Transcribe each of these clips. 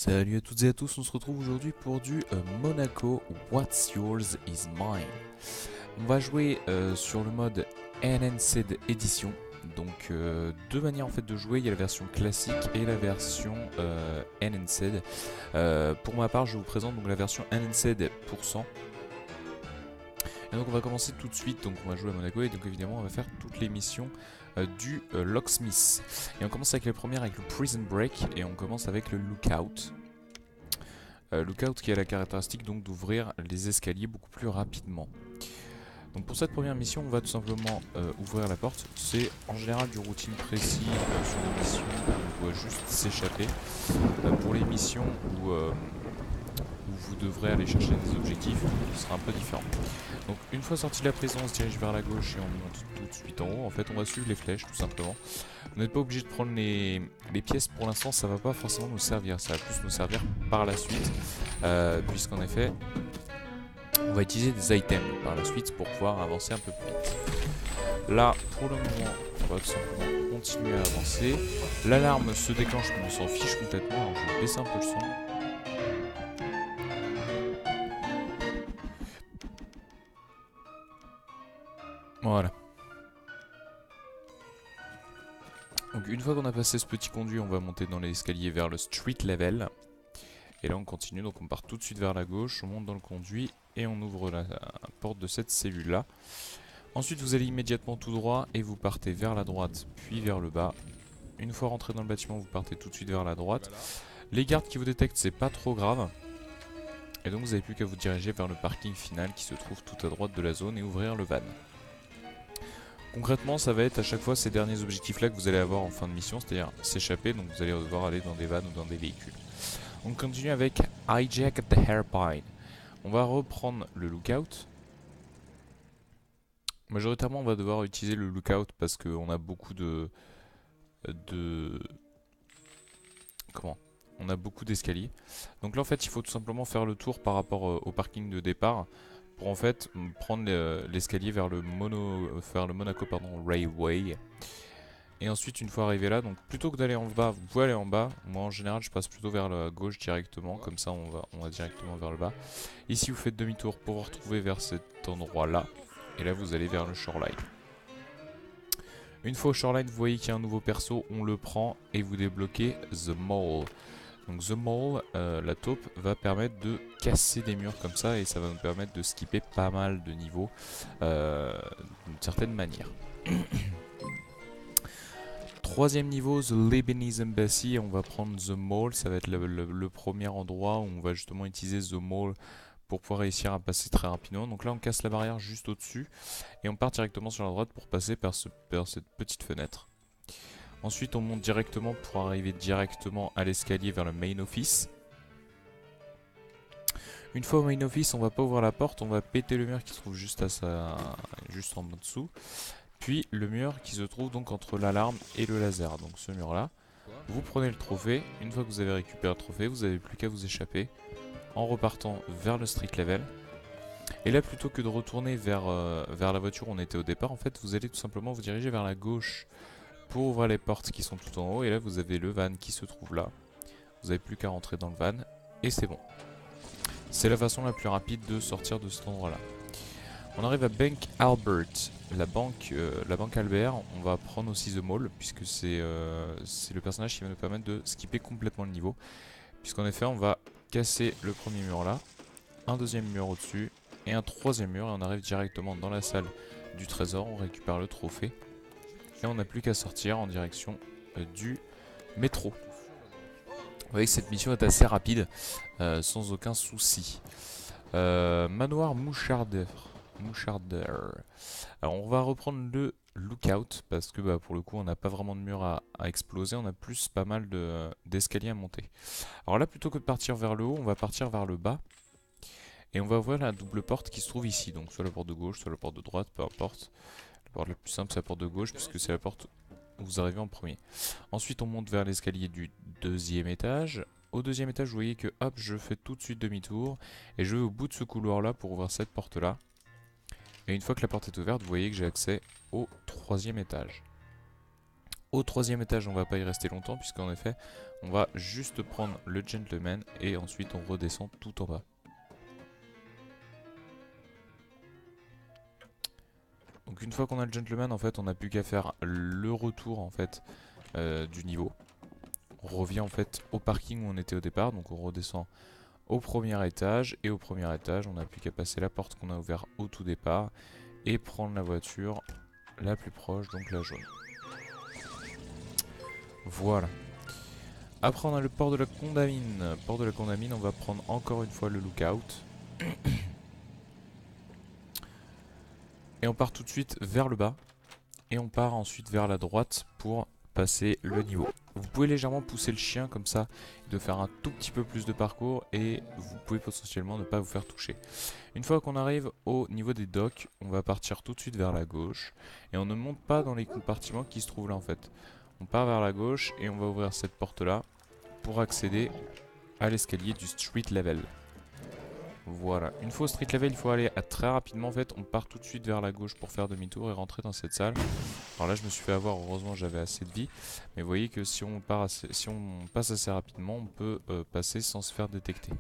Salut à toutes et à tous, on se retrouve aujourd'hui pour du Monaco What's Yours is Mine. On va jouer sur le mode Enhanced Edition. Donc deux manières en fait de jouer, il y a la version classique et la version Enhanced. Pour ma part, je vous présente donc la version Enhanced pour 100. Et donc on va commencer tout de suite, donc on va jouer à Monaco et donc évidemment on va faire toutes les missions du Locksmith. Et on commence avec les premières avec le Prison Break et on commence avec le Lookout. Lookout qui a la caractéristique donc d'ouvrir les escaliers beaucoup plus rapidement. Donc pour cette première mission on va tout simplement ouvrir la porte. C'est en général du routine précis sur les missions où on doit juste s'échapper. Pour les missions où vous devrez aller chercher des objectifs, ce sera un peu différent. Donc une fois sorti de la prison, on se dirige vers la gauche et on monte tout de suite en haut. En fait on va suivre les flèches tout simplement. Vous n'êtes pas obligé de prendre les pièces pour l'instant, ça va pas forcément nous servir. Ça va plus nous servir par la suite. Puisqu'en effet, on va utiliser des items par la suite pour pouvoir avancer un peu plus vite. Là, pour le moment, on va tout simplement continuer à avancer. L'alarme se déclenche, mais on s'en fiche complètement. Alors je vais baisser un peu le son. Voilà. Donc une fois qu'on a passé ce petit conduit, on va monter dans l'escalier vers le street level. Et là on continue, donc on part tout de suite vers la gauche, on monte dans le conduit et on ouvre la porte de cette cellule là. Ensuite vous allez immédiatement tout droit et vous partez vers la droite puis vers le bas. Une fois rentré dans le bâtiment, vous partez tout de suite vers la droite. Les gardes qui vous détectent, c'est pas trop grave. Et donc vous n'avez plus qu'à vous diriger vers le parking final qui se trouve tout à droite de la zone et ouvrir le van. Concrètement, ça va être à chaque fois ces derniers objectifs là que vous allez avoir en fin de mission, c'est-à-dire s'échapper, donc vous allez devoir aller dans des vannes ou dans des véhicules. On continue avec Hijack at the Hairpine. On va reprendre le Lookout. Majoritairement, on va devoir utiliser le Lookout parce qu'on a beaucoup comment? On a beaucoup d'escaliers. Donc là, en fait, il faut tout simplement faire le tour par rapport au parking de départ pour en fait prendre l'escalier vers le Monaco Railway. Et ensuite, une fois arrivé là, donc plutôt que d'aller en bas, vous pouvez aller en bas. Moi, en général, je passe plutôt vers la gauche directement, comme ça, on va directement vers le bas. Ici, vous faites demi-tour pour vous retrouver vers cet endroit-là. Et là, vous allez vers le shoreline. Une fois au shoreline, vous voyez qu'il y a un nouveau perso, on le prend et vous débloquez The Mole. Donc The Mole, la taupe, va permettre de casser des murs comme ça et ça va nous permettre de skipper pas mal de niveaux d'une certaine manière. Troisième niveau, The Lebanese Embassy, on va prendre The Mole, ça va être le premier endroit où on va justement utiliser The Mole pour pouvoir réussir à passer très rapidement. Donc là on casse la barrière juste au-dessus et on part directement sur la droite pour passer par cette petite fenêtre. Ensuite on monte directement pour arriver directement à l'escalier vers le main office. Une fois au main office, on va pas ouvrir la porte, on va péter le mur qui se trouve juste en dessous. Puis le mur qui se trouve donc entre l'alarme et le laser, donc ce mur là. Vous prenez le trophée, une fois que vous avez récupéré le trophée, vous n'avez plus qu'à vous échapper en repartant vers le street level. Et là plutôt que de retourner vers la voiture où on était au départ, en fait vous allez tout simplement vous diriger vers la gauche pour ouvrir les portes qui sont tout en haut. Et là vous avez le van qui se trouve là. Vous n'avez plus qu'à rentrer dans le van et c'est bon. C'est la façon la plus rapide de sortir de cet endroit là. On arrive à Bank Albert, la banque Albert. On va prendre aussi The Mall puisque c'est le personnage qui va nous permettre de skipper complètement le niveau. Puisqu'en effet on va casser le premier mur là, un deuxième mur au-dessus et un troisième mur et on arrive directement dans la salle du trésor. On récupère le trophée et on n'a plus qu'à sortir en direction du métro. Vous voyez que cette mission est assez rapide sans aucun souci. Manoir Moucharder. Alors on va reprendre le Lookout parce que pour le coup on n'a pas vraiment de mur à exploser, on a plus pas mal d'escaliers à monter. Alors là plutôt que de partir vers le haut, on va partir vers le bas et on va ouvrir la double porte qui se trouve ici, donc soit la porte de gauche, soit la porte de droite, peu importe. La porte la plus simple c'est la porte de gauche puisque c'est la porte où vous arrivez en premier. Ensuite on monte vers l'escalier du deuxième étage. Au deuxième étage vous voyez que hop je fais tout de suite demi-tour et je vais au bout de ce couloir là pour ouvrir cette porte là. Et une fois que la porte est ouverte, vous voyez que j'ai accès au troisième étage. Au troisième étage, on va pas y rester longtemps, puisqu'en effet, on va juste prendre le gentleman et ensuite on redescend tout en bas. Donc une fois qu'on a le gentleman, en fait, on n'a plus qu'à faire le retour en fait du niveau. On revient en fait au parking où on était au départ, donc on redescend au premier étage, et au premier étage, on n'a plus qu'à passer la porte qu'on a ouverte au tout départ et prendre la voiture la plus proche, donc la jaune. Voilà. Après, on a le port de la Condamine. Port de la Condamine, on va prendre encore une fois le lookout. Et on part tout de suite vers le bas. Et on part ensuite vers la droite pour passer le niveau. Vous pouvez légèrement pousser le chien comme ça, de faire un tout petit peu plus de parcours, et vous pouvez potentiellement ne pas vous faire toucher. Une fois qu'on arrive au niveau des docks, on va partir tout de suite vers la gauche. Et on ne monte pas dans les compartiments qui se trouvent là en fait. On part vers la gauche et on va ouvrir cette porte là pour accéder à l'escalier du street level. Voilà, une fois au street level, il faut aller très rapidement en fait. On part tout de suite vers la gauche pour faire demi-tour et rentrer dans cette salle. Alors là, je me suis fait avoir, heureusement j'avais assez de vie. Mais vous voyez que si on passe assez rapidement, on peut passer sans se faire détecter.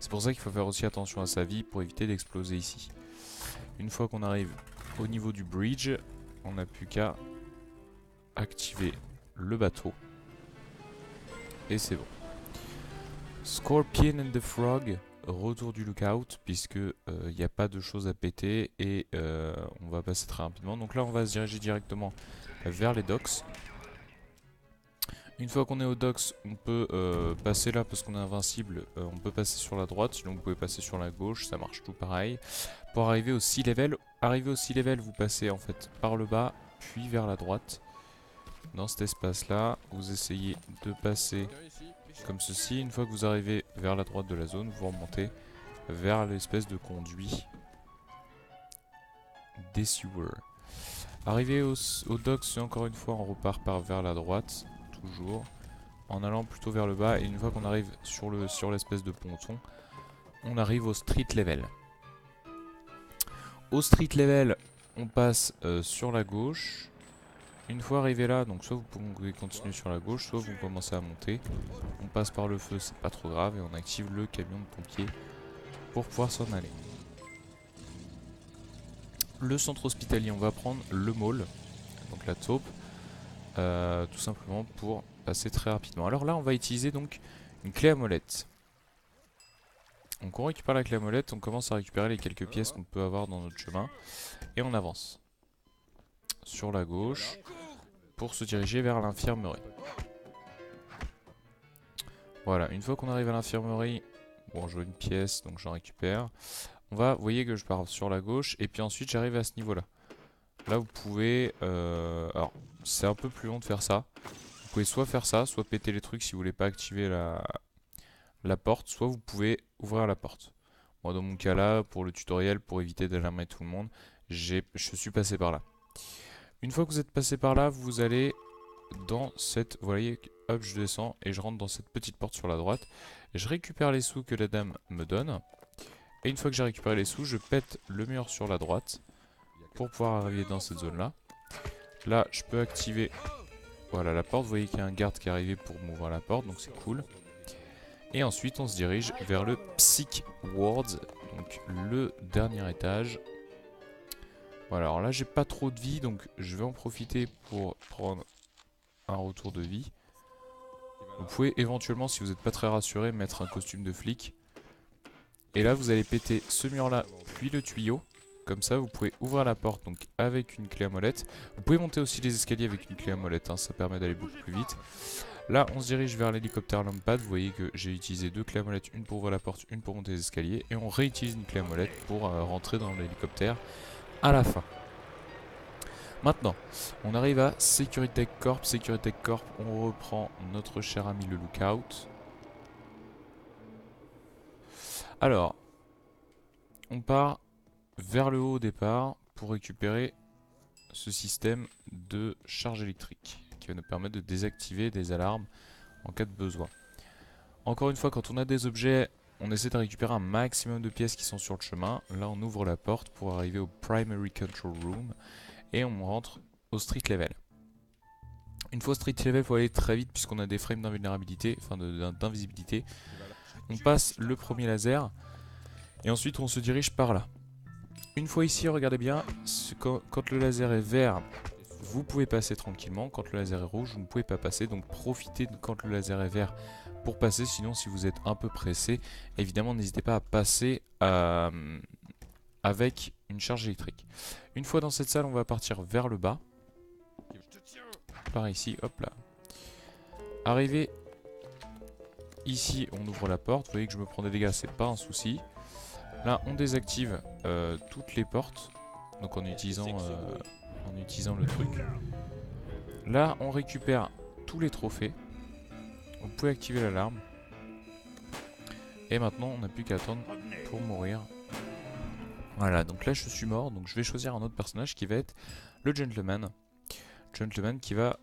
C'est pour ça qu'il faut faire aussi attention à sa vie pour éviter d'exploser ici. Une fois qu'on arrive au niveau du bridge, on n'a plus qu'à activer le bateau. Et c'est bon. Scorpion and the Frog, retour du lookout, puisque il n'y a pas de choses à péter et on va passer très rapidement. Donc là, on va se diriger directement vers les docks. Une fois qu'on est aux docks, on peut passer là parce qu'on est invincible. On peut passer sur la droite, sinon vous pouvez passer sur la gauche, ça marche tout pareil. Pour arriver au sea level, vous passez en fait par le bas, puis vers la droite. Dans cet espace là, vous essayez de passer comme ceci. Une fois que vous arrivez vers la droite de la zone, vous remontez vers l'espèce de conduit des sewers. Arrivé au docks, encore une fois, on repart vers la droite, toujours, en allant plutôt vers le bas. Et une fois qu'on arrive sur l'espèce de ponton, on arrive au street level. Au street level, on passe sur la gauche. Une fois arrivé là, donc soit vous pouvez continuer sur la gauche, soit vous commencez à monter. On passe par le feu, c'est pas trop grave, et on active le camion de pompiers pour pouvoir s'en aller. Le centre hospitalier, on va prendre le mall, donc la taupe, tout simplement pour passer très rapidement. Alors là, on va utiliser donc une clé à molette. Donc on récupère la clé à molette, on commence à récupérer les quelques pièces qu'on peut avoir dans notre chemin, et on avance sur la gauche pour se diriger vers l'infirmerie. Voilà, une fois qu'on arrive à l'infirmerie, bon, je vois une pièce, donc j'en récupère. Vous voyez que je pars sur la gauche, et puis ensuite j'arrive à ce niveau-là. Là, vous pouvez... alors, c'est un peu plus long de faire ça. Vous pouvez soit faire ça, soit péter les trucs si vous voulez pas activer la porte, soit vous pouvez ouvrir la porte. Moi, dans mon cas là, pour le tutoriel, pour éviter d'alarmer tout le monde, je suis passé par là. Une fois que vous êtes passé par là, vous allez dans cette... Vous voyez, hop, je descends et je rentre dans cette petite porte sur la droite. Je récupère les sous que la dame me donne. Et une fois que j'ai récupéré les sous, je pète le mur sur la droite pour pouvoir arriver dans cette zone là. Là, je peux activer voilà, la porte. Vous voyez qu'il y a un garde qui est arrivé pour m'ouvrir la porte, donc c'est cool. Et ensuite, on se dirige vers le Psych Wards, donc le dernier étage. Voilà, alors là, j'ai pas trop de vie, donc je vais en profiter pour prendre un retour de vie. Vous pouvez éventuellement, si vous n'êtes pas très rassuré, mettre un costume de flic. Et là, vous allez péter ce mur-là, puis le tuyau. Comme ça, vous pouvez ouvrir la porte donc avec une clé à molette. Vous pouvez monter aussi les escaliers avec une clé à molette, hein, ça permet d'aller beaucoup plus vite. Là, on se dirige vers l'hélicoptère Lampad. Vous voyez que j'ai utilisé deux clés à molette, une pour ouvrir la porte, une pour monter les escaliers. Et on réutilise une clé à molette pour rentrer dans l'hélicoptère à la fin. Maintenant, on arrive à Security Corp. Security Corp, on reprend notre cher ami le Lookout. Alors, on part vers le haut au départ pour récupérer ce système de charge électrique qui va nous permettre de désactiver des alarmes en cas de besoin. Encore une fois, quand on a des objets, on essaie de récupérer un maximum de pièces qui sont sur le chemin. Là, on ouvre la porte pour arriver au Primary Control Room et on rentre au street level. Une fois street level, il faut aller très vite puisqu'on a des frames d'invulnérabilité, enfin d'invisibilité. On passe le premier laser et ensuite on se dirige par là. Une fois ici, regardez bien, quand le laser est vert, vous pouvez passer tranquillement. Quand le laser est rouge, vous ne pouvez pas passer. Donc profitez de quand le laser est vert pour passer. Sinon, si vous êtes un peu pressé, évidemment, n'hésitez pas à passer avec une charge électrique. Une fois dans cette salle, on va partir vers le bas. Par ici, hop là. Arrivé ici, on ouvre la porte. Vous voyez que je me prends des dégâts, c'est pas un souci. Là, on désactive toutes les portes. Donc en utilisant le truc. Là, on récupère tous les trophées. Vous pouvez activer l'alarme. Et maintenant, on n'a plus qu'à attendre pour mourir. Voilà, donc là, je suis mort. Donc je vais choisir un autre personnage qui va être le Gentleman. Gentleman qui va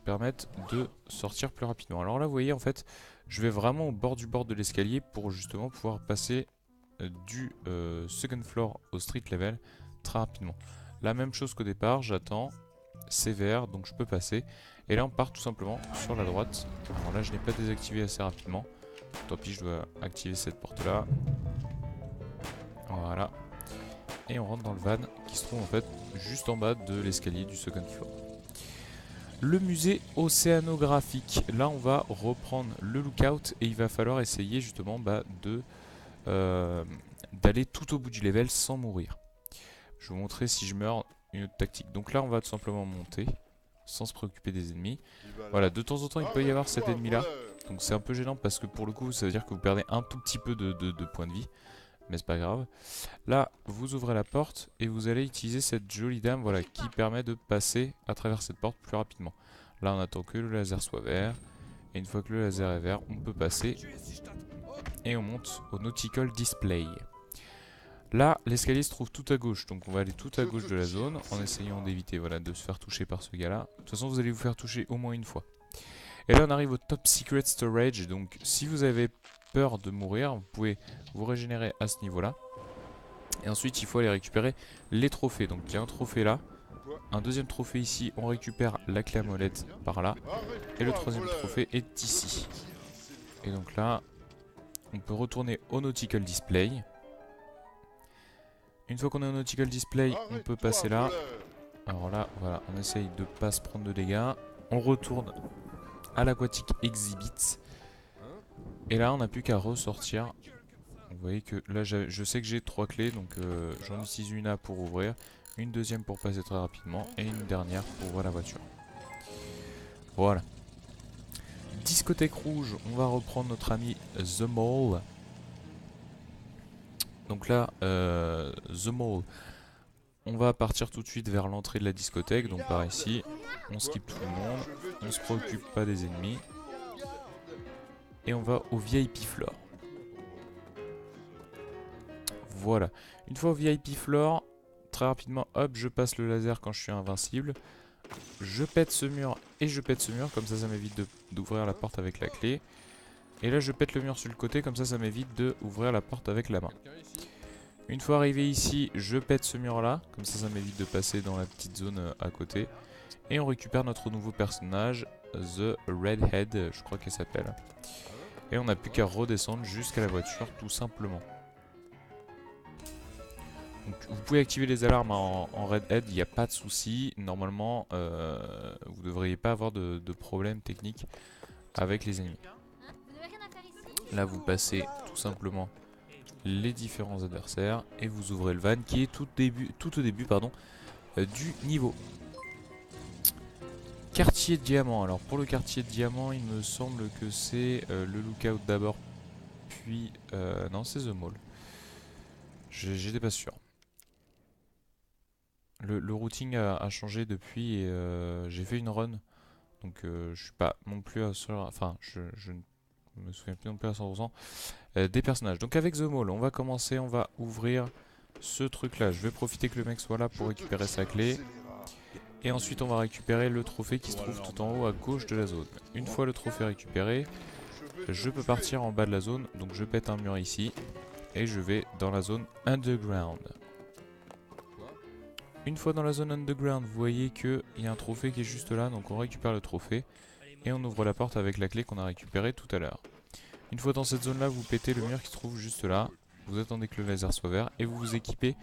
permettre de sortir plus rapidement. Alors là, vous voyez, en fait, je vais vraiment au bord de l'escalier pour justement pouvoir passer du second floor au street level très rapidement. La même chose qu'au départ, j'attends, c'est vert, donc je peux passer. Et là on part tout simplement sur la droite. Alors là je n'ai pas désactivé assez rapidement. Tant pis, je dois activer cette porte là. Voilà. Et on rentre dans le van qui se trouve en fait juste en bas de l'escalier du second floor. Le musée océanographique. Là on va reprendre le lookout et il va falloir essayer justement d'aller tout au bout du level sans mourir. Je vais vous montrer si je meurs une autre tactique. Donc là on va tout simplement monter sans se préoccuper des ennemis. Voilà, de temps en temps il peut y avoir cet ennemi là. Donc c'est un peu gênant parce que pour le coup ça veut dire que vous perdez un tout petit peu de points de vie. Mais c'est pas grave. Là vous ouvrez la porte et vous allez utiliser cette jolie dame, voilà, qui permet de passer à travers cette porte plus rapidement. Là on attend que le laser soit vert. Et une fois que le laser est vert, on peut passer. Et on monte au Nautical Display. Là, l'escalier se trouve tout à gauche, donc on va aller tout à gauche de la zone en essayant d'éviter, voilà, de se faire toucher par ce gars-là. De toute façon, vous allez vous faire toucher au moins une fois. Et là, on arrive au Top Secret Storage, donc si vous avez peur de mourir, vous pouvez vous régénérer à ce niveau-là. Et ensuite, il faut aller récupérer les trophées. Donc il y a un trophée là, un deuxième trophée ici, on récupère la clé à molette par là. Et le troisième trophée est ici. Et donc là, on peut retourner au Nautical Display. Une fois qu'on est au Nautical Display, on peut passer là. Alors là, voilà, on essaye de pas se prendre de dégâts. On retourne à l'Aquatic Exhibit. Et là, on n'a plus qu'à ressortir. Vous voyez que là, je sais que j'ai 3 clés, donc j'en utilise une là pour ouvrir, une deuxième pour passer très rapidement, et une dernière pour ouvrir la voiture. Voilà. Discothèque rouge, on va reprendre notre ami The Mall. Donc là, The Mall, on va partir tout de suite vers l'entrée de la discothèque. Donc par ici, on skip tout le monde, on se préoccupe pas des ennemis. Et on va au VIP floor. Voilà. Une fois au VIP floor, très rapidement, hop, je passe le laser quand je suis invincible. Je pète ce mur et je pète ce mur, comme ça m'évite d'ouvrir la porte avec la clé. Et là je pète le mur sur le côté, comme ça m'évite d'ouvrir la porte avec la main. Une fois arrivé ici, je pète ce mur là, comme ça m'évite de passer dans la petite zone à côté. Et on récupère notre nouveau personnage, The Redhead, je crois qu'elle s'appelle. Et on n'a plus qu'à redescendre jusqu'à la voiture tout simplement. Donc, vous pouvez activer les alarmes en Redhead, il n'y a pas de souci. Normalement, vous ne devriez pas avoir de problème technique avec les ennemis. Là, vous passez tout simplement les différents adversaires et vous ouvrez le van qui est tout au début du niveau. Quartier de diamant. Alors pour le quartier de diamant, il me semble que c'est le lookout d'abord, puis non, c'est The Mall. J'étais pas sûr. Le routing a changé depuis et j'ai fait une run, donc je suis pas non plus à sûr, enfin je ne me souviens plus non plus à 100% des personnages. Donc avec The Mall, on va commencer, on va ouvrir ce truc là. Je vais profiter que le mec soit là pour récupérer sa clé. Et ensuite on va récupérer le trophée qui se trouve tout en haut à gauche de la zone. Une fois le trophée récupéré, je peux partir en bas de la zone. Donc je pète un mur ici et je vais dans la zone underground. Une fois dans la zone underground, vous voyez qu'il y a un trophée qui est juste là, donc on récupère le trophée et on ouvre la porte avec la clé qu'on a récupérée tout à l'heure. Une fois dans cette zone là, vous pétez le mur qui se trouve juste là, vous attendez que le laser soit vert et vous vous équipez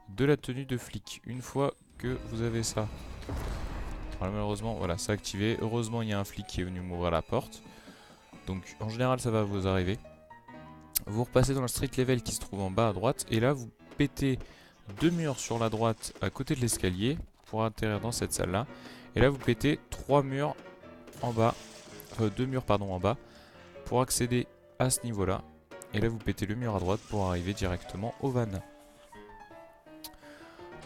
de la tenue de flic. Une fois que vous avez ça, alors malheureusement voilà, c'est activé. Heureusement il y a un flic qui est venu m'ouvrir la porte, donc en général ça va vous arriver. Vous repassez dans le street level qui se trouve en bas à droite et là vous pétez 2 murs sur la droite à côté de l'escalier pour atterrir dans cette salle là. Et là vous pétez 3 murs en bas, 2 murs pardon en bas pour accéder à ce niveau là. Et là vous pétez le mur à droite pour arriver directement au van.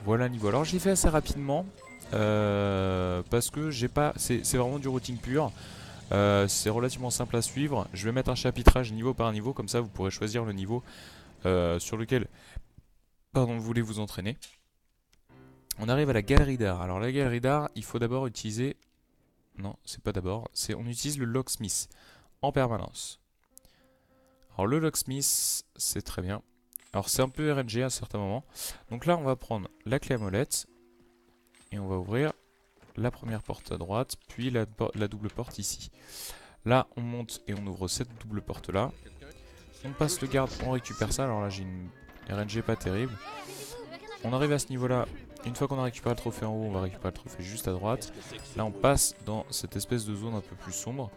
Voilà le niveau. Alors j'ai fait assez rapidement parce que j'ai pas, c'est vraiment du routing pur. C'est relativement simple à suivre. Je vais mettre un chapitrage niveau par niveau, comme ça vous pourrez choisir le niveau sur lequel vous voulez vous entraîner. On arrive à la galerie d'art. Alors la galerie d'art, il faut d'abord utiliser... Non, c'est pas d'abord. On utilise le locksmith en permanence. Alors le locksmith, c'est très bien. Alors c'est un peu RNG à certains moments. Donc là, on va prendre la clé à molette et on va ouvrir la première porte à droite, puis la double porte ici. Là, on monte et on ouvre cette double porte là. On passe le garde, on récupère ça. Alors là, j'ai une RNG pas terrible. On arrive à ce niveau-là. Une fois qu'on a récupéré le trophée en haut, on va récupérer le trophée juste à droite. Là, on passe dans cette espèce de zone un peu plus sombre.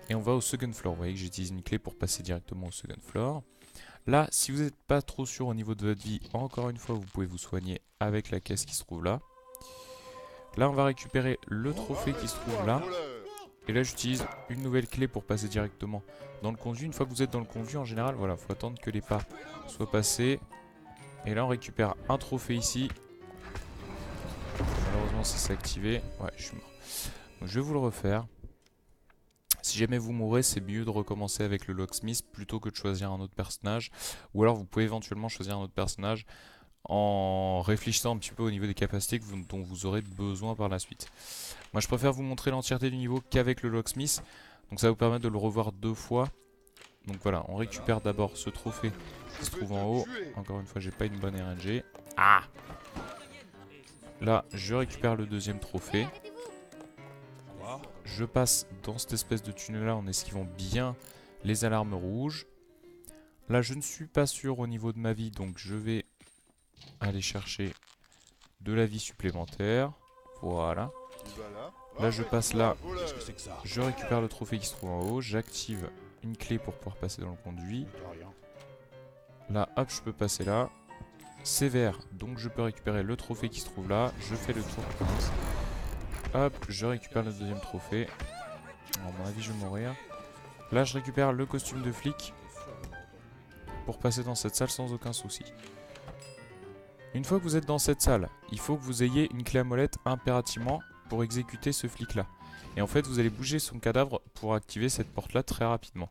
Et on va au second floor. Vous voyez que j'utilise une clé pour passer directement au second floor. Là, si vous n'êtes pas trop sûr au niveau de votre vie, encore une fois, vous pouvez vous soigner avec la caisse qui se trouve là. Là, on va récupérer le trophée qui se trouve là. Et là, j'utilise une nouvelle clé pour passer directement dans le conduit. Une fois que vous êtes dans le conduit, en général, voilà, faut attendre que les pas soient passés. Et là, on récupère un trophée ici. Malheureusement, ça s'est activé. Ouais, je suis mort. Donc, je vais vous le refaire. Si jamais vous mourrez, c'est mieux de recommencer avec le locksmith plutôt que de choisir un autre personnage. Ou alors, vous pouvez éventuellement choisir un autre personnage en réfléchissant un petit peu au niveau des capacités dont vous aurez besoin par la suite. Moi, je préfère vous montrer l'entièreté du niveau qu'avec le locksmith. Donc, ça va vous permettre de le revoir 2 fois. Donc voilà, on récupère d'abord ce trophée qui se trouve en haut. Encore une fois, j'ai pas une bonne RNG. Ah! Là, je récupère le deuxième trophée. Je passe dans cette espèce de tunnel là en esquivant bien les alarmes rouges. Là, je ne suis pas sûr au niveau de ma vie, donc je vais aller chercher de la vie supplémentaire. Voilà. Là, je passe là. Je récupère le trophée qui se trouve en haut. J'active une clé pour pouvoir passer dans le conduit. Là, hop, je peux passer là. C'est vert, donc je peux récupérer le trophée qui se trouve là. Je fais le tour. Hop, je récupère le deuxième trophée. Alors, à mon avis, je vais mourir. Là, je récupère le costume de flic pour passer dans cette salle sans aucun souci. Une fois que vous êtes dans cette salle, il faut que vous ayez une clé à molette impérativement pour exécuter ce flic là. Et en fait, vous allez bouger son cadavre pour activer cette porte là très rapidement.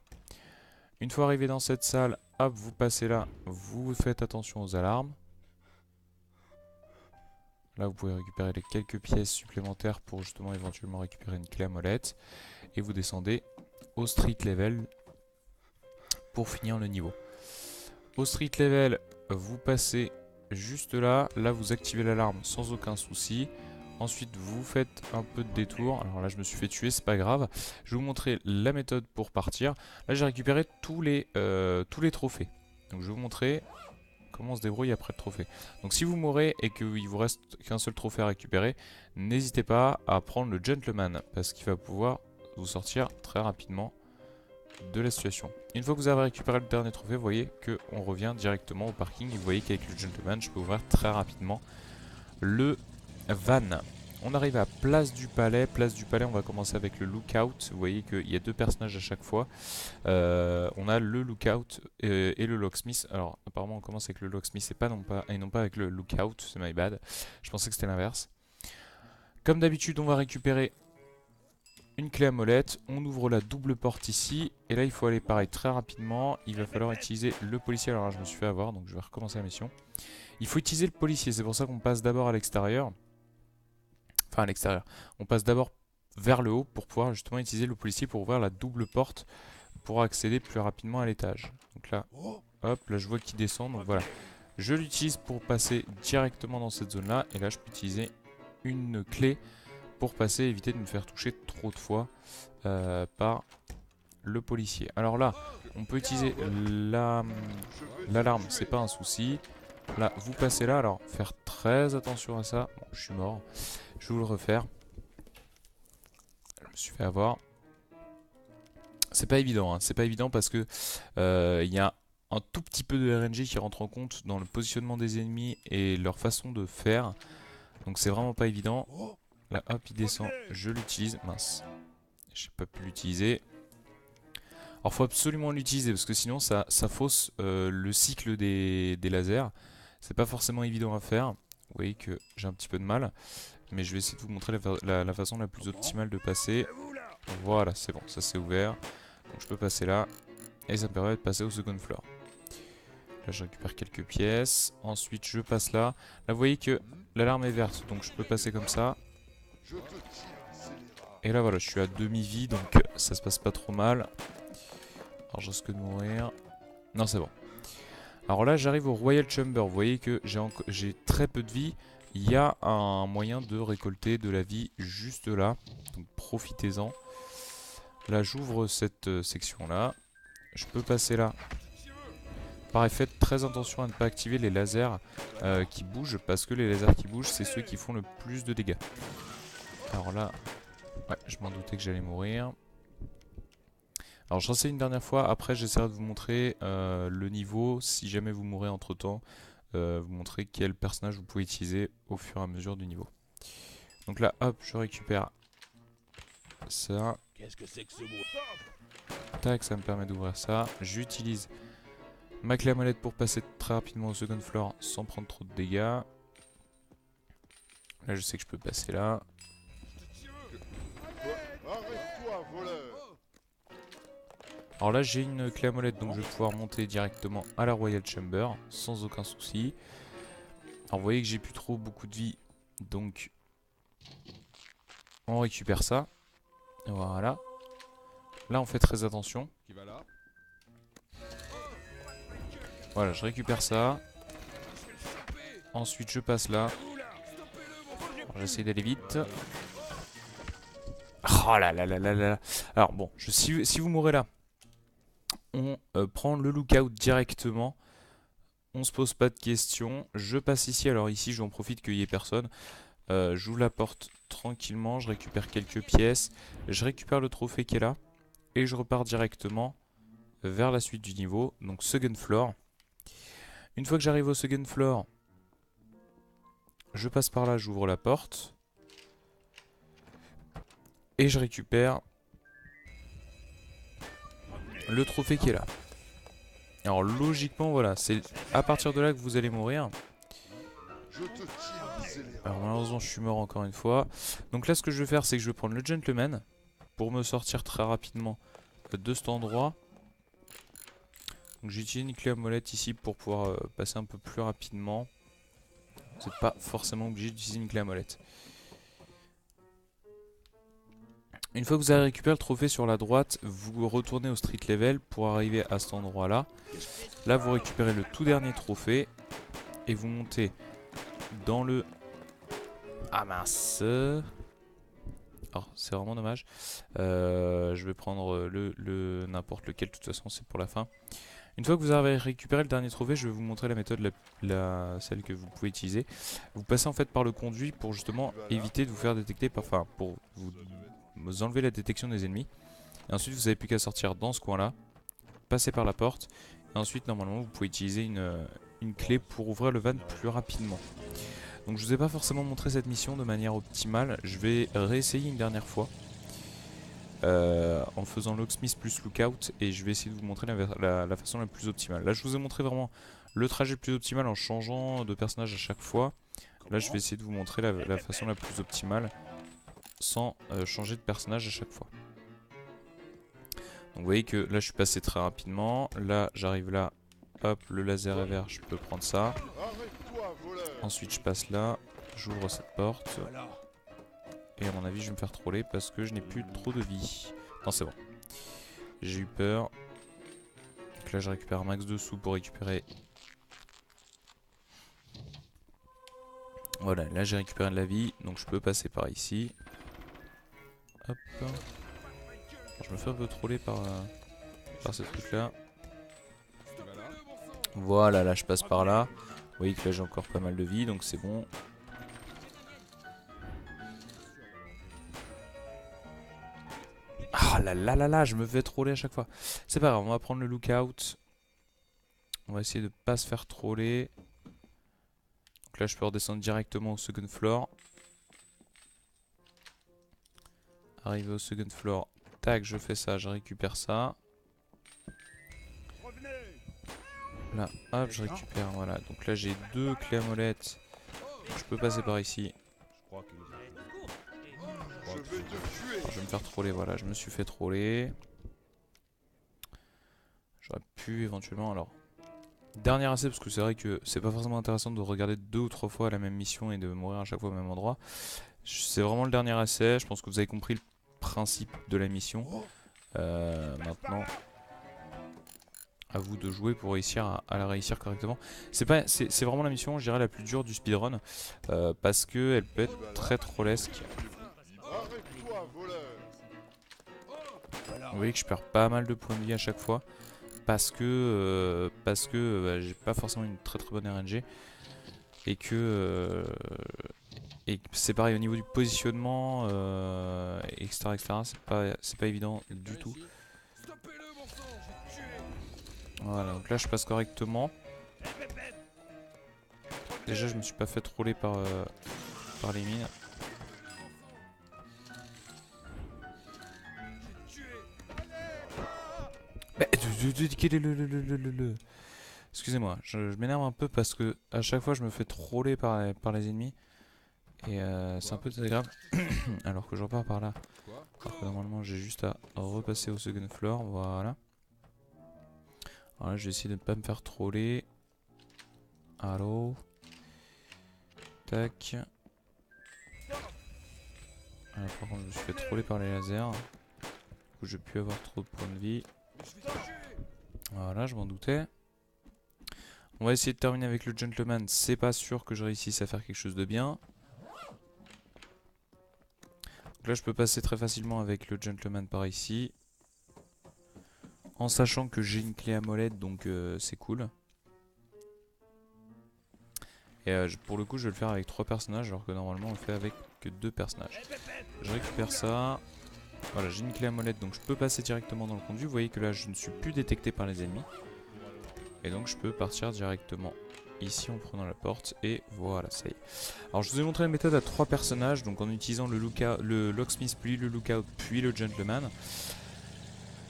Une fois arrivé dans cette salle, hop, vous passez là, vous faites attention aux alarmes. Là, vous pouvez récupérer les quelques pièces supplémentaires pour justement éventuellement récupérer une clé à molette. Et vous descendez au street level pour finir le niveau. Au street level, vous passez juste là. Là, vous activez l'alarme sans aucun souci. Ensuite, vous faites un peu de détour. Alors là, je me suis fait tuer, c'est pas grave. Je vais vous montrer la méthode pour partir. Là, j'ai récupéré tous les trophées. Donc, je vais vous montrer comment on se débrouille après le trophée. Donc si vous mourrez et qu'il vous reste qu'un seul trophée à récupérer, n'hésitez pas à prendre le gentleman parce qu'il va pouvoir vous sortir très rapidement de la situation. Une fois que vous avez récupéré le dernier trophée, vous voyez qu'on revient directement au parking et vous voyez qu'avec le gentleman, je peux ouvrir très rapidement le van. On arrive à Place du Palais. Place du Palais, on va commencer avec le Lookout. Vous voyez qu'il y a 2 personnages à chaque fois. On a le Lookout et le Locksmith. Alors, apparemment, on commence avec le Locksmith et non pas avec le Lookout. C'est my bad. Je pensais que c'était l'inverse. Comme d'habitude, on va récupérer une clé à molette. On ouvre la double porte ici. Et là, il faut aller pareil très rapidement. Il va falloir utiliser le policier. Alors là, je me suis fait avoir, donc je vais recommencer la mission. Il faut utiliser le policier. C'est pour ça qu'on passe d'abord à l'extérieur. Enfin à l'extérieur. On passe d'abord vers le haut pour pouvoir justement utiliser le policier pour ouvrir la double porte pour accéder plus rapidement à l'étage. Donc là, hop, là je vois qu'il descend, donc voilà. Je l'utilise pour passer directement dans cette zone-là. Et là, je peux utiliser une clé pour passer et éviter de me faire toucher trop de fois par le policier. Alors là, on peut utiliser l'alarme, c'est pas un souci. Là, vous passez là, alors faire très attention à ça. Bon, je suis mort. Je vais vous le refaire. Je me suis fait avoir. C'est pas évident, hein. C'est pas évident parce que il y a un tout petit peu de RNG qui rentre en compte dans le positionnement des ennemis et leur façon de faire. Donc c'est vraiment pas évident. Là, hop, il descend. Je l'utilise. Mince. J'ai pas pu l'utiliser. Alors faut absolument l'utiliser parce que sinon ça fausse le cycle des lasers. C'est pas forcément évident à faire. Vous voyez que j'ai un petit peu de mal. Mais je vais essayer de vous montrer la façon la plus optimale de passer. Voilà, c'est bon, ça s'est ouvert. Donc je peux passer là. Et ça me permet de passer au second floor. Là je récupère quelques pièces. Ensuite je passe là. Là vous voyez que l'alarme est verte. Donc je peux passer comme ça. Et là voilà, je suis à demi-vie. Donc ça se passe pas trop mal. Alors je risque de mourir. Non, c'est bon. Alors là, j'arrive au Royal Chamber. Vous voyez que j'ai très peu de vie. Il y a un moyen de récolter de la vie juste là. Donc profitez-en. Là, j'ouvre cette section-là. Je peux passer là. Pareil, faites très attention à ne pas activer les lasers qui bougent. Parce que les lasers qui bougent, c'est ceux qui font le plus de dégâts. Alors là, ouais, je m'en doutais que j'allais mourir. Alors j'en sais une dernière fois, après j'essaierai de vous montrer le niveau, si jamais vous mourrez entre temps, vous montrer quel personnage vous pouvez utiliser au fur et à mesure du niveau. Donc là hop, je récupère ça. Qu'est-ce que c'est que ce bruit? Tac, ça me permet d'ouvrir ça. J'utilise ma clé à molette pour passer très rapidement au second floor sans prendre trop de dégâts. Là je sais que je peux passer là. Arrête-toi, voleur! Alors là j'ai une clé à molette donc je vais pouvoir monter directement à la Royal Chamber sans aucun souci. Alors vous voyez que j'ai plus trop beaucoup de vie donc on récupère ça. Voilà. Là on fait très attention. Voilà, je récupère ça. Ensuite je passe là. J'essaie d'aller vite. Oh là là là là là. Alors bon, si vous mourrez là, on prend le lookout directement. On se pose pas de questions. Je passe ici. Alors ici, j'en profite qu'il n'y ait personne. J'ouvre la porte tranquillement. Je récupère quelques pièces. Je récupère le trophée qui est là. Et je repars directement vers la suite du niveau. Donc second floor. Une fois que j'arrive au second floor, je passe par là. J'ouvre la porte. Et je récupère le trophée qui est là. Alors logiquement voilà, c'est à partir de là que vous allez mourir. Alors malheureusement je suis mort encore une fois. Donc là ce que je vais faire c'est que je vais prendre le gentleman pour me sortir très rapidement de cet endroit. Donc j'utilise une clé à molette ici pour pouvoir passer un peu plus rapidement. Vous n'êtes pas forcément obligé d'utiliser une clé à molette. Une fois que vous avez récupéré le trophée sur la droite, vous retournez au street level pour arriver à cet endroit là. Là vous récupérez le tout dernier trophée et vous montez dans le... Ah mince. Alors c'est vraiment dommage. Je vais prendre le n'importe lequel, de toute façon c'est pour la fin. Une fois que vous avez récupéré le dernier trophée, je vais vous montrer la méthode, celle que vous pouvez utiliser. Vous passez en fait par le conduit pour justement éviter de vous faire détecter, enfin pour vous enlever la détection des ennemis. Et ensuite vous n'avez plus qu'à sortir dans ce coin là, passer par la porte. Et ensuite normalement vous pouvez utiliser une clé pour ouvrir le van plus rapidement. Donc je vous ai pas forcément montré cette mission de manière optimale. Je vais réessayer une dernière fois. En faisant locksmith plus lookout. Et je vais essayer de vous montrer la façon la plus optimale. Là je vous ai montré vraiment le trajet le plus optimal en changeant de personnage à chaque fois. Là je vais essayer de vous montrer la façon la plus optimale sans changer de personnage à chaque fois. Donc vous voyez que là je suis passé très rapidement. Là j'arrive là. Hop, le laser est vert, je peux prendre ça. Ensuite je passe là. J'ouvre cette porte. Et à mon avis je vais me faire troller parce que je n'ai plus trop de vie. Non c'est bon. J'ai eu peur. Donc là je récupère un max de sous pour récupérer Voilà, là j'ai récupéré de la vie, donc je peux passer par ici. Hop. Je me fais un peu troller par ce truc là. Voilà, là je passe par là. Vous voyez que là j'ai encore pas mal de vie, donc c'est bon. Ah là là là là, je me fais troller à chaque fois. C'est pas grave, on va prendre le lookout. On va essayer de pas se faire troller. Donc là je peux redescendre directement au second floor. Arrivé au second floor. Tac, je fais ça, je récupère ça. Là, hop, je récupère, voilà. Donc là j'ai 2 clés à molette. Je peux passer par ici. Je vais te tuer. Alors, je vais me faire troller, voilà, je me suis fait troller. J'aurais pu éventuellement, alors... Dernier essai, parce que c'est vrai que c'est pas forcément intéressant de regarder 2 ou 3 fois la même mission et de mourir à chaque fois au même endroit. C'est vraiment le dernier essai, je pense que vous avez compris le principe de la mission. Maintenant, à vous de jouer pour réussir à la réussir correctement. C'est vraiment la mission, je dirais, la plus dure du speedrun. Parce qu'elle peut être très trollesque. Arrête-toi, voleur. Vous voyez que je perds pas mal de points de vie à chaque fois. Parce que bah, j'ai pas forcément une très bonne RNG. Et que c'est pareil au niveau du positionnement, etc. C'est pas évident du tout. Voilà, donc là je passe correctement. Déjà je me suis pas fait troller par les mines. Quel est le... Excusez-moi, je m'énerve un peu parce que à chaque fois je me fais troller par les ennemis. Et c'est un peu désagréable. Alors que je repars par là. Alors que normalement j'ai juste à repasser au second floor. Voilà. Alors là je vais essayer de ne pas me faire troller. Allô. Tac. Ah, par contre je me suis fait troller par les lasers. Du coup je vais plus avoir trop de points de vie. Voilà, je m'en doutais. On va essayer de terminer avec le gentleman. C'est pas sûr que je réussisse à faire quelque chose de bien. Donc là je peux passer très facilement avec le gentleman par ici. En sachant que j'ai une clé à molette, donc c'est cool. Et pour le coup je vais le faire avec 3 personnages alors que normalement on le fait avec que 2 personnages. Je récupère ça. Voilà, j'ai une clé à molette donc je peux passer directement dans le conduit. Vous voyez que là je ne suis plus détecté par les ennemis. Et donc je peux partir directement ici en prenant la porte. Et voilà, ça y est. Alors je vous ai montré la méthode à 3 personnages. Donc en utilisant le locksmith puis le lookout puis le gentleman.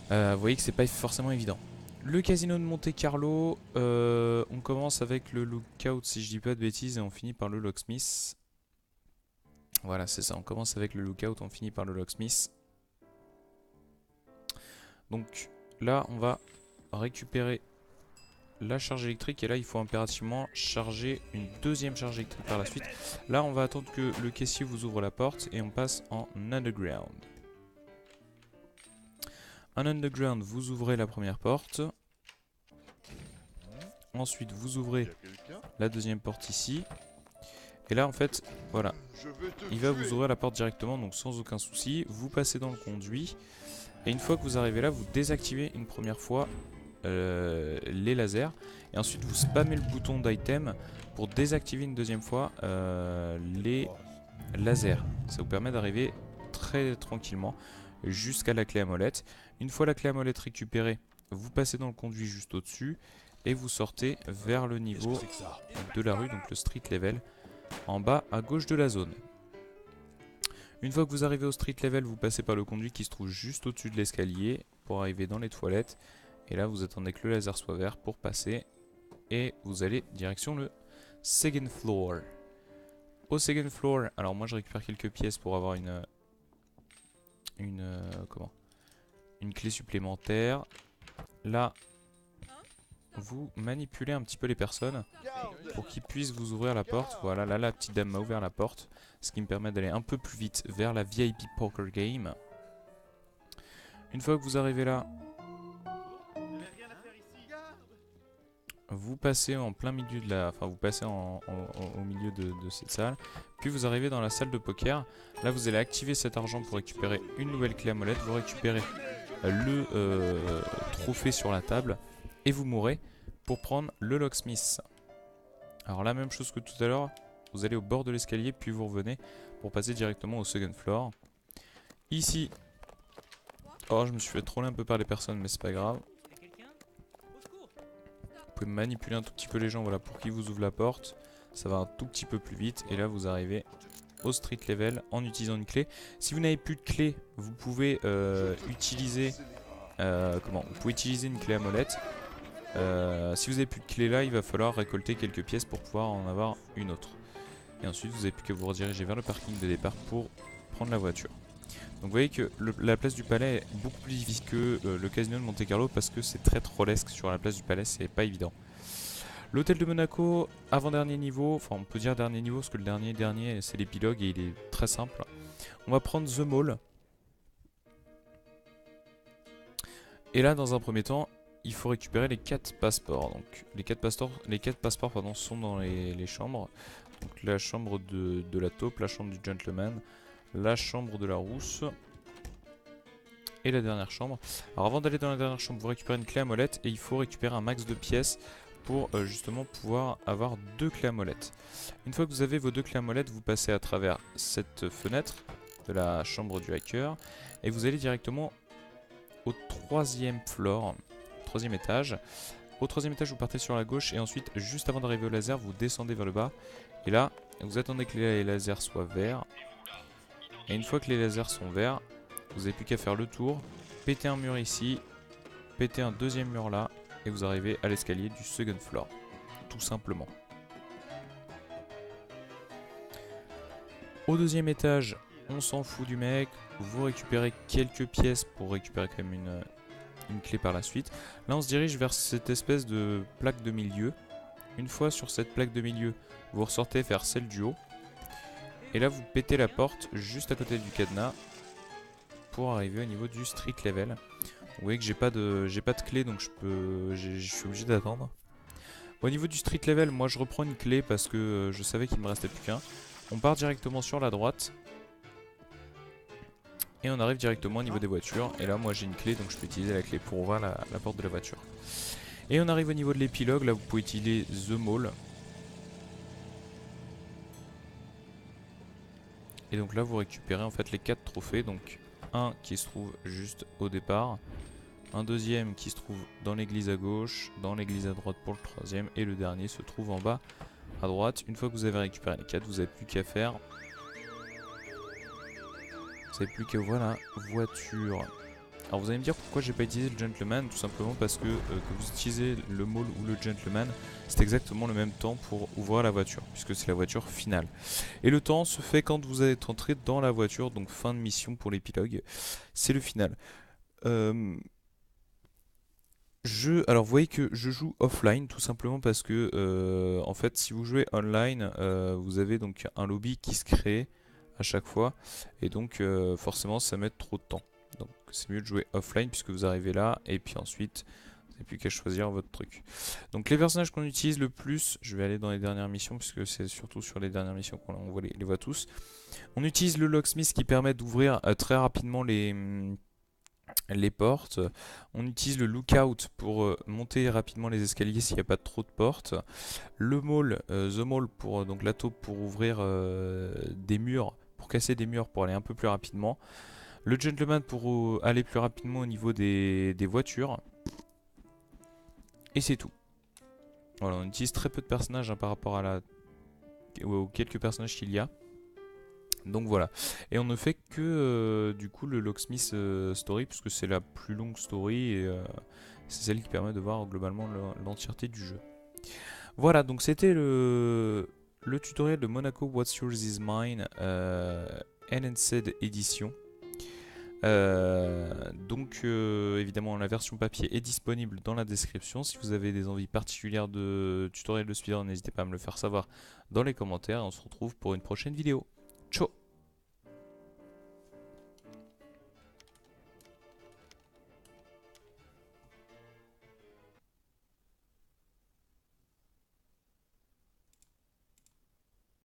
Vous voyez que c'est pas forcément évident. Le casino de Monte Carlo, on commence avec le lookout si je dis pas de bêtises et on finit par le locksmith. Voilà, c'est ça, on commence avec le lookout, on finit par le locksmith. Donc là, on va récupérer la charge électrique et là, il faut impérativement charger une deuxième charge électrique par la suite. Là, on va attendre que le caissier vous ouvre la porte et on passe en underground. En underground, vous ouvrez la première porte. Ensuite, vous ouvrez la deuxième porte ici. Et là, en fait, voilà. Il va vous ouvrir la porte directement, donc sans aucun souci. Vous passez dans le conduit. Et une fois que vous arrivez là, vous désactivez une première fois les lasers. Et ensuite, vous spammez le bouton d'item pour désactiver une deuxième fois les lasers. Ça vous permet d'arriver très tranquillement jusqu'à la clé à molette. Une fois la clé à molette récupérée, vous passez dans le conduit juste au-dessus et vous sortez vers le niveau de la rue, donc le street level, en bas à gauche de la zone. Une fois que vous arrivez au street level, vous passez par le conduit qui se trouve juste au-dessus de l'escalier pour arriver dans les toilettes. Et là, vous attendez que le laser soit vert pour passer et vous allez direction le second floor. Au second floor, alors moi je récupère quelques pièces pour avoir une clé supplémentaire. Là, vous manipulez un petit peu les personnes pour qu'ils puissent vous ouvrir la porte. Voilà, là la petite dame m'a ouvert la porte, ce qui me permet d'aller un peu plus vite vers la VIP Poker Game. Une fois que vous arrivez là, vous passez en plein milieu de la... Enfin, vous passez au milieu de cette salle. Puis vous arrivez dans la salle de poker. Là, vous allez activer cet argent pour récupérer une nouvelle clé à molette. Vous récupérez le trophée sur la table. Et vous mourrez pour prendre le locksmith. Alors, la même chose que tout à l'heure. Vous allez au bord de l'escalier, puis vous revenez pour passer directement au second floor. Ici... Oh, je me suis fait troller un peu par les personnes, mais c'est pas grave. Vous pouvez manipuler un tout petit peu les gens, voilà, pour qu'ils vous ouvrent la porte. Ça va un tout petit peu plus vite. Et là, vous arrivez au street level en utilisant une clé. Si vous n'avez plus de clé, vous pouvez utiliser... Vous pouvez utiliser une clé à molette. Si vous n'avez plus de clé là, il va falloir récolter quelques pièces pour pouvoir en avoir une autre. Et ensuite, vous n'avez plus qu'à vous rediriger vers le parking de départ pour prendre la voiture. Donc vous voyez que la place du Palais est beaucoup plus difficile que le casino de Monte Carlo parce que c'est très trollesque sur la place du Palais, c'est pas évident. L'hôtel de Monaco, avant-dernier niveau, enfin on peut dire dernier niveau parce que le dernier c'est l'épilogue et il est très simple. On va prendre The Mall. Et là dans un premier temps, il faut récupérer les 4 passeports. Donc les 4 passeports pardon, sont dans les chambres. Donc la chambre de la taupe, la chambre du gentleman, la chambre de la rousse et la dernière chambre. Alors avant d'aller dans la dernière chambre, vous récupérez une clé à molette et il faut récupérer un max de pièces pour justement pouvoir avoir 2 clés à molette. Une fois que vous avez vos 2 clés à molette, vous passez à travers cette fenêtre de la chambre du hacker et vous allez directement au 3e floor, 3e étage. Au 3e étage, vous partez sur la gauche et ensuite, juste avant d'arriver au laser, vous descendez vers le bas. Et là, vous attendez que les lasers soient verts. Et une fois que les lasers sont verts, vous n'avez plus qu'à faire le tour, péter un mur ici, péter un deuxième mur là, et vous arrivez à l'escalier du second floor. Tout simplement. Au 2e étage, on s'en fout du mec. Vous récupérez quelques pièces pour récupérer quand même une clé par la suite. Là, on se dirige vers cette espèce de plaque de milieu. Une fois sur cette plaque de milieu, vous ressortez vers celle du haut. Et là, vous pétez la porte juste à côté du cadenas pour arriver au niveau du street level. Vous voyez que j'ai pas de clé, donc je suis obligé d'attendre. Au niveau du street level, moi je reprends une clé parce que je savais qu'il me restait plus qu'un. On part directement sur la droite. Et on arrive directement au niveau des voitures. Et là, moi j'ai une clé, donc je peux utiliser la clé pour ouvrir la porte de la voiture. Et on arrive au niveau de l'épilogue. Là, vous pouvez utiliser The Mall. Et donc là, vous récupérez en fait les 4 trophées. Donc un qui se trouve juste au départ. Un deuxième qui se trouve dans l'église à gauche. Dans l'église à droite pour le 3e. Et le dernier se trouve en bas à droite. Une fois que vous avez récupéré les 4, vous n'avez plus qu'à faire... Vous n'avez plus qu'à ouvrir la voiture. Alors vous allez me dire pourquoi j'ai pas utilisé le gentleman. Tout simplement parce que vous utilisez le mall ou le gentleman, c'est exactement le même temps pour ouvrir la voiture, puisque c'est la voiture finale. Et le temps se fait quand vous êtes entré dans la voiture, donc fin de mission pour l'épilogue. C'est le final. Alors vous voyez que je joue offline tout simplement parce que en fait si vous jouez online, vous avez donc un lobby qui se crée à chaque fois et donc forcément ça met trop de temps. Donc c'est mieux de jouer offline puisque vous arrivez là et puis ensuite vous n'avez plus qu'à choisir votre truc. Donc les personnages qu'on utilise le plus, je vais aller dans les dernières missions puisque c'est surtout sur les dernières missions qu'on les voit tous. On utilise le locksmith qui permet d'ouvrir très rapidement les portes. On utilise le lookout pour monter rapidement les escaliers s'il n'y a pas trop de portes. Le mall, the mall pour donc la taupe pour ouvrir des murs, pour casser des murs pour aller un peu plus rapidement. Le gentleman pour aller plus rapidement au niveau des voitures. Et c'est tout. Voilà, on utilise très peu de personnages hein, par rapport à aux quelques personnages qu'il y a. Donc voilà, et on ne fait que du coup le locksmith story puisque c'est la plus longue story et c'est celle qui permet de voir globalement l'entièreté du jeu. Voilà, donc c'était le tutoriel de Monaco What's Yours Is Mine Enhanced Edition. Donc évidemment la version papier est disponible dans la description. Si vous avez des envies particulières de tutoriel de speedrun, n'hésitez pas à me le faire savoir dans les commentaires. On se retrouve pour une prochaine vidéo. Ciao.